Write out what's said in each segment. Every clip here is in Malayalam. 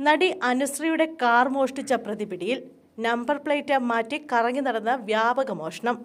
നടി അനുശ്രീയുടെ കാർ മോഷ്ടിച്ച പ്രതി പിടിയിൽ. നമ്പർ പ്ലേറ്റ് മാറ്റി കറങ്ങി നടന്ന വ്യാപക മോഷണം.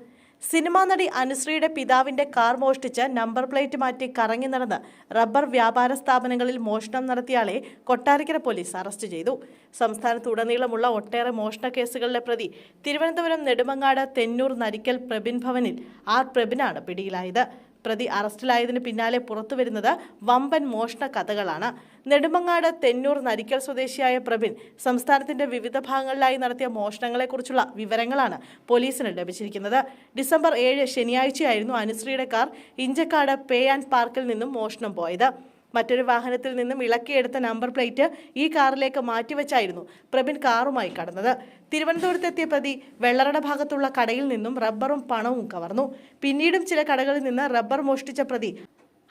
സിനിമാ നടി അനുശ്രീയുടെ പിതാവിന്റെ കാർ മോഷ്ടിച്ച് നമ്പർ പ്ലേറ്റ് മാറ്റി കറങ്ങി നടന്ന് റബ്ബർ വ്യാപാര സ്ഥാപനങ്ങളിൽ മോഷണം നടത്തിയാളെ കൊട്ടാരക്കര പോലീസ് അറസ്റ്റ് ചെയ്തു. സംസ്ഥാനത്തുടനീളമുള്ള ഒട്ടേറെ മോഷണ കേസുകളിലെ പ്രതി തിരുവനന്തപുരം നെടുമങ്ങാട് തെന്നൂർ നരിക്കൽ പ്രബിൻ ഭവനിൽ ആർ പ്രബിനാണ് പിടിയിലായത്. പ്രതി അറസ്റ്റിലായതിനു പിന്നാലെ പുറത്തുവരുന്നത് വമ്പൻ മോഷണ കഥകളാണ്. നെടുമങ്ങാട് തെന്നൂർ നരിക്കൽ സ്വദേശിയായ പ്രബിൻ സംസ്ഥാനത്തിന്റെ വിവിധ ഭാഗങ്ങളിലായി നടത്തിയ മോഷണങ്ങളെക്കുറിച്ചുള്ള വിവരങ്ങളാണ് പോലീസിന് ലഭിച്ചിരിക്കുന്നത്. ഡിസംബർ 7 ശനിയാഴ്ചയായിരുന്നു അനുശ്രീയുടെ കാർ ഇഞ്ചക്കാട് പേ ആൻഡ് പാർക്കിൽ നിന്നും മോഷണം പോയത്. മറ്റൊരു വാഹനത്തിൽ നിന്നും ഇളക്കിയെടുത്ത നമ്പർ പ്ലേറ്റ് ഈ കാറിലേക്ക് മാറ്റിവെച്ചായിരുന്നു പ്രബിൻ കാറുമായി കടന്നത്. തിരുവനന്തപുരത്തെത്തിയ പ്രതി വെള്ളറട ഭാഗത്തുള്ള കടയിൽ നിന്നും റബ്ബറും പണവും കവർന്നു. പിന്നീടും ചില കടകളിൽ നിന്ന് റബ്ബർ മോഷ്ടിച്ച പ്രതി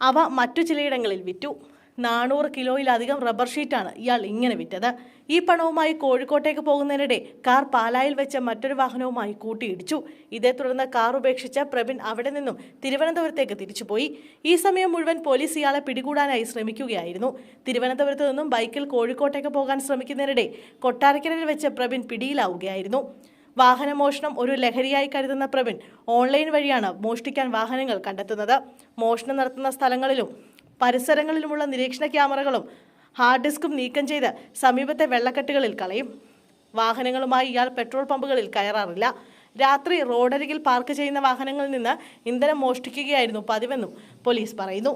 അവ മറ്റു ചിലയിടങ്ങളിൽ വിറ്റു. 400 കിലോയിലധികം റബ്ബർ ഷീറ്റാണ് ഇയാൾ ഇങ്ങനെ വിറ്റത്. ഈ പണവുമായി കോഴിക്കോട്ടേക്ക് പോകുന്നതിനിടെ കാർ പാലായിൽ വെച്ച് മറ്റൊരു വാഹനവുമായി കൂട്ടിയിടിച്ചു. ഇതേ തുടർന്ന് കാർ ഉപേക്ഷിച്ച പ്രബിൻ അവിടെ നിന്നും തിരുവനന്തപുരത്തേക്ക് തിരിച്ചുപോയി. ഈ സമയം മുഴുവൻ പോലീസ് ഇയാളെ പിടികൂടാനായി ശ്രമിക്കുകയായിരുന്നു. തിരുവനന്തപുരത്ത് നിന്നും ബൈക്കിൽ കോഴിക്കോട്ടേക്ക് പോകാൻ ശ്രമിക്കുന്നതിനിടെ കൊട്ടാരക്കരയിൽ വെച്ച് പ്രബിൻ പിടിയിലാവുകയായിരുന്നു. വാഹനമോഷണം ഒരു ലഹരിയായി കരുതുന്ന പ്രബിൻ ഓൺലൈൻ വഴിയാണ് മോഷ്ടിക്കാൻ വാഹനങ്ങൾ കണ്ടെത്തുന്നത്. മോഷണം നടത്തുന്ന സ്ഥലങ്ങളിലും പരിസരങ്ങളിലുമുള്ള നിരീക്ഷണ ക്യാമറകളും ഹാർഡ് ഡിസ്കും നീക്കം ചെയ്ത് സമീപത്തെ വെള്ളക്കെട്ടുകളിൽ കളയും. വാഹനങ്ങളുമായി ഇയാൾ പെട്രോൾ പമ്പുകളിൽ കയറാറില്ല. രാത്രി റോഡരികിൽ പാർക്ക് ചെയ്യുന്ന വാഹനങ്ങളിൽ നിന്ന് ഇന്ധനം മോഷ്ടിക്കുകയായിരുന്നു പതിവെന്നും പോലീസ് പറയുന്നു.